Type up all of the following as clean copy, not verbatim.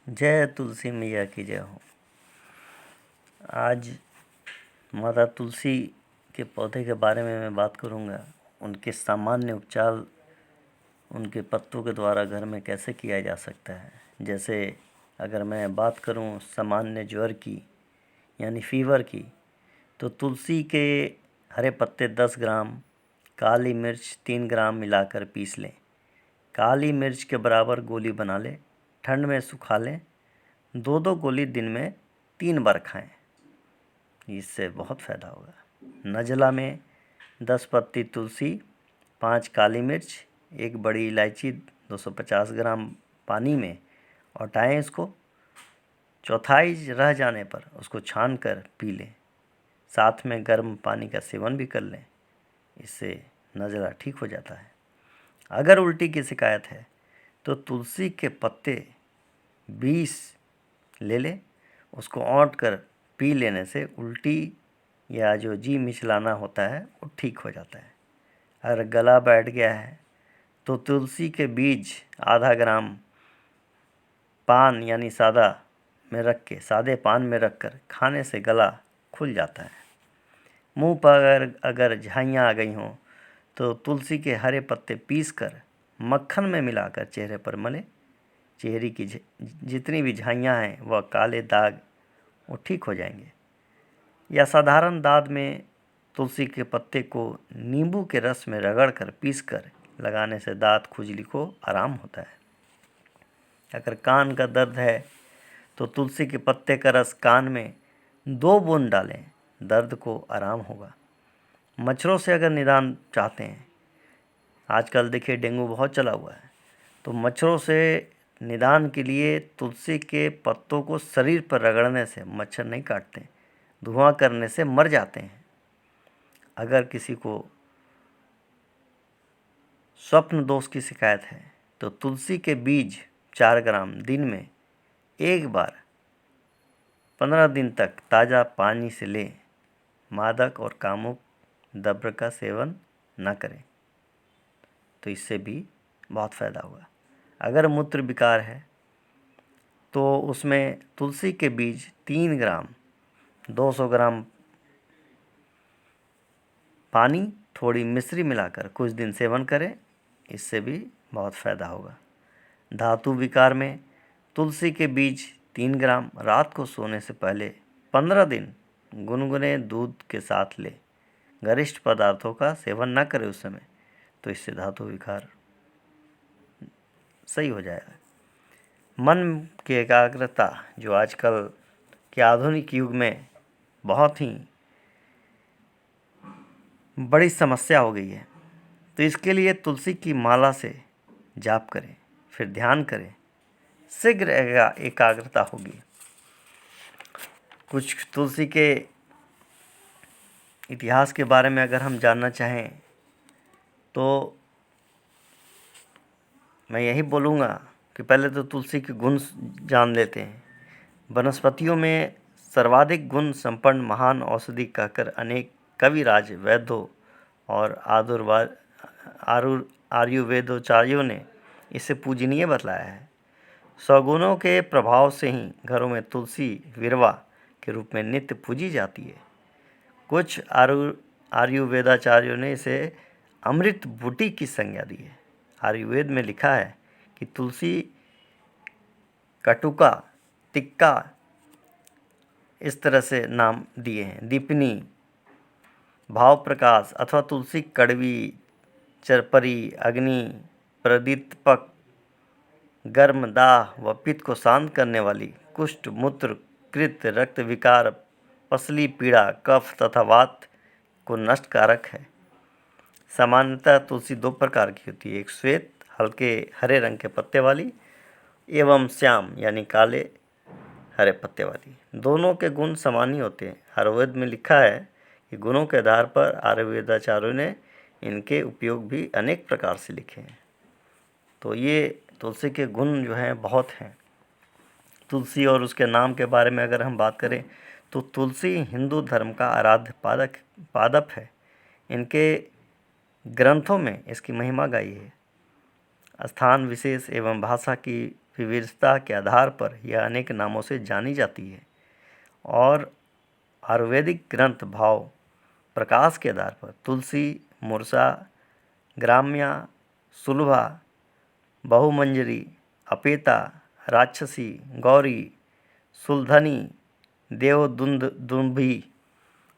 जय तुलसी मैया की जय हो। आज माता तुलसी के पौधे के बारे में मैं बात करूंगा। उनके सामान्य उपचार उनके पत्तों के द्वारा घर में कैसे किया जा सकता है। जैसे अगर मैं बात करूं सामान्य ज्वर की यानी फीवर की, तो तुलसी के हरे पत्ते 10 ग्राम, काली मिर्च 3 ग्राम मिलाकर पीस लें। काली मिर्च के बराबर गोली बना लें, ठंड में सुखा लें। 2-2 गोली दिन में 3 बार खाएं, इससे बहुत फ़ायदा होगा। नज़ला में 10 पत्ती तुलसी, 5 काली मिर्च, 1 बड़ी इलायची 250 ग्राम पानी में औटाएं इसको। चौथाई रह जाने पर उसको छान कर पी लें। साथ में गर्म पानी का सेवन भी कर लें, इससे नज़ला ठीक हो जाता है। अगर उल्टी की शिकायत है तो तुलसी के पत्ते 20 ले लें, उसको औंट कर पी लेने से उल्टी या जो जी मिचलाना होता है वो ठीक हो जाता है। अगर गला बैठ गया है तो तुलसी के बीज आधा ग्राम पान यानी सादे पान में रखकर खाने से गला खुल जाता है। मुंह पर अगर झाइयाँ आ गई हों तो तुलसी के हरे पत्ते पीसकर मक्खन में मिलाकर चेहरे पर मलें। चेहरे की जितनी भी झाइयाँ हैं वह काले दाग वो ठीक हो जाएंगे। या साधारण दाद में तुलसी के पत्ते को नींबू के रस में रगड़कर पीसकर लगाने से दांत खुजली को आराम होता है। अगर कान का दर्द है तो तुलसी के पत्ते का रस कान में 2 बूंद डालें, दर्द को आराम होगा। मच्छरों से अगर निदान चाहते हैं, आजकल देखिए डेंगू बहुत चला हुआ है, तो मच्छरों से निदान के लिए तुलसी के पत्तों को शरीर पर रगड़ने से मच्छर नहीं काटते, धुआं करने से मर जाते हैं। अगर किसी को स्वप्न दोष की शिकायत है तो तुलसी के बीज 4 ग्राम दिन में 1 बार 15 दिन तक ताज़ा पानी से लें। मादक और कामुक द्रव्य का सेवन न करें, तो इससे भी बहुत फ़ायदा होगा। अगर मूत्र विकार है तो उसमें तुलसी के बीज 3 ग्राम 200 ग्राम पानी थोड़ी मिश्री मिलाकर कुछ दिन सेवन करें, इससे भी बहुत फ़ायदा होगा। धातु विकार में तुलसी के बीज 3 ग्राम रात को सोने से पहले 15 दिन गुनगुने दूध के साथ लें। गरिष्ठ पदार्थों का सेवन न करें उस समय, तो इससे धातु विकार सही हो जाएगा। मन की एकाग्रता जो आजकल के आधुनिक युग में बहुत ही बड़ी समस्या हो गई है, तो इसके लिए तुलसी की माला से जाप करें, फिर ध्यान करें, शीघ्र एकाग्रता होगी। कुछ तुलसी के इतिहास के बारे में अगर हम जानना चाहें तो मैं यही बोलूँगा कि पहले तो तुलसी के गुण जान लेते हैं। वनस्पतियों में सर्वाधिक गुण संपन्न महान औषधि कहकर अनेक कविराज, वैद्यों और आयुर्वेदोचार्यों ने इसे पूजनीय बतलाया है। सौगुणों के प्रभाव से ही घरों में तुलसी विरवा के रूप में नित्य पूजी जाती है। कुछ आयुर्वेदाचार्यों ने इसे अमृत बूटी की संज्ञा दी है। आयुर्वेद में लिखा है कि तुलसी कटुका, तिक्का इस तरह से नाम दिए हैं। दीपनी, भाव प्रकाश अथवा तुलसी कड़वी, चरपरी, अग्नि, प्रदीप्तक, गर्म, दाह व पित्त को शांत करने वाली, कुष्ठ, मूत्र, कृत, रक्त विकार, पसली पीड़ा, कफ तथा वात को नष्टकारक है। सामान्यतः तुलसी 2 प्रकार की होती है, एक श्वेत हल्के हरे रंग के पत्ते वाली एवं श्याम यानी काले हरे पत्ते वाली। दोनों के गुण समान ही होते हैं। आयुर्वेद में लिखा है कि गुणों के आधार पर आयुर्वेदाचार्यों ने इनके उपयोग भी अनेक प्रकार से लिखे हैं। तो ये तुलसी के गुण जो हैं बहुत हैं। तुलसी और उसके नाम के बारे में अगर हम बात करें तो तुलसी हिंदू धर्म का आराध्य पादप है। इनके ग्रंथों में इसकी महिमा गाई है। स्थान विशेष एवं भाषा की विविधता के आधार पर यह अनेक नामों से जानी जाती है और आयुर्वेदिक ग्रंथ भाव प्रकाश के आधार पर तुलसी, मुरसा, ग्राम्या, सुलभा, बहुमंजरी, अपेता, राक्षसी, गौरी, सुलधनी, देवदुन्दुभी।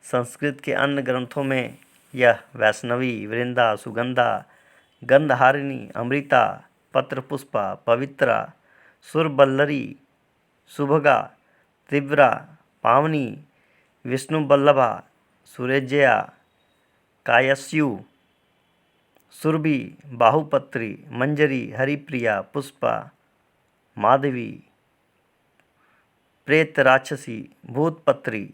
संस्कृत के अन्य ग्रंथों में यह वैष्णवी, वृंदा, सुगंधा, गंधहारिणी, अमृता, पत्रपुष्पा, पवित्रा, सुरबल्लरी, सुभगा, तीव्रा, पावनी, विष्णुवल्लभा, सुरेज्या, कायस्यु, सुरभि, बाहुपत्री, मंजरी, हरिप्रिया, पुष्पा, माधवी, प्रेत राक्षसी, भूतपत्री,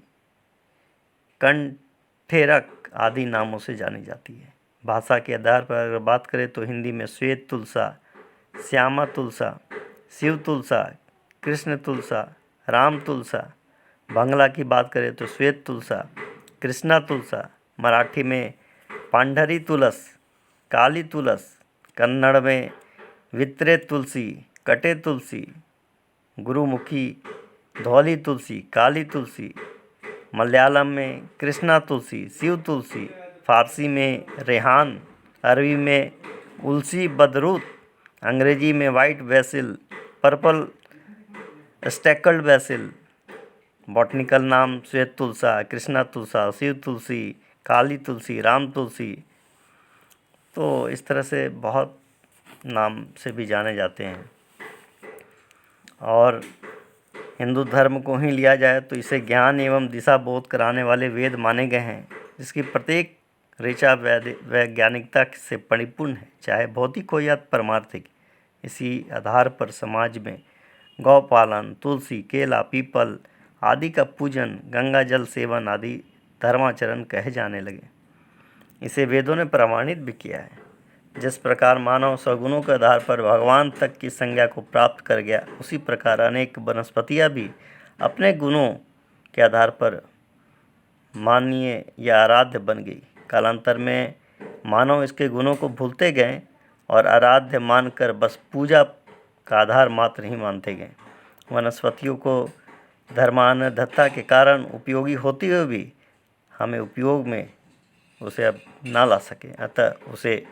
कंठेरक आदि नामों से जानी जाती है। भाषा के आधार पर अगर बात करें तो हिंदी में श्वेत तुलसा, श्यामा तुलसा, शिव तुलसा, कृष्ण तुलसा, राम तुलसा। बांग्ला की बात करें तो श्वेत तुलसा, कृष्णा तुलसा। मराठी में पांढरी तुलस, काली तुलस। कन्नड़ में वित्रे तुलसी, कटे तुलसी, गुरुमुखी, धौली तुलसी, काली तुलसी। मलयालम में कृष्णा तुलसी, शिव तुलसी। फारसी में रेहान, अरबी में उल्सी बदरूत, अंग्रेजी में white basil, purple speckled basil. Botanical नाम श्वेत तुलसा, कृष्णा तुलसा, शिव तुलसी, काली तुलसी, राम तुलसी। तो इस तरह से बहुत नाम से भी जाने जाते हैं। और हिंदू धर्म को ही लिया जाए तो इसे ज्ञान एवं दिशा बोध कराने वाले वेद माने गए हैं, जिसकी प्रत्येक ऋचा वैज्ञानिकता से परिपूर्ण है, चाहे भौतिक हो या पारमार्थिक। इसी आधार पर समाज में गौपालन, तुलसी, केला, पीपल आदि का पूजन, गंगा जल सेवन आदि धर्माचरण कहे जाने लगे। इसे वेदों ने प्रमाणित भी किया है। जिस प्रकार मानव सगुणों के आधार पर भगवान तक की संज्ञा को प्राप्त कर गया, उसी प्रकार अनेक वनस्पतियाँ भी अपने गुणों के आधार पर माननीय या आराध्य बन गई। कालांतर में मानव इसके गुणों को भूलते गए और आराध्य मानकर बस पूजा का आधार मात्र ही मानते गए। वनस्पतियों को धर्मानधत्ता के कारण उपयोगी होते हुए भी हमें उपयोग में उसे अब ना ला सके, अतः उसे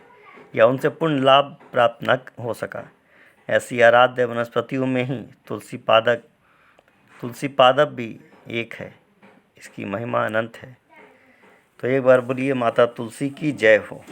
या उनसे पूर्ण लाभ प्राप्त न हो सका। ऐसी आराध्य वनस्पतियों में ही तुलसी पादप भी एक है। इसकी महिमा अनंत है। तो एक बार बोलिए माता तुलसी की जय हो।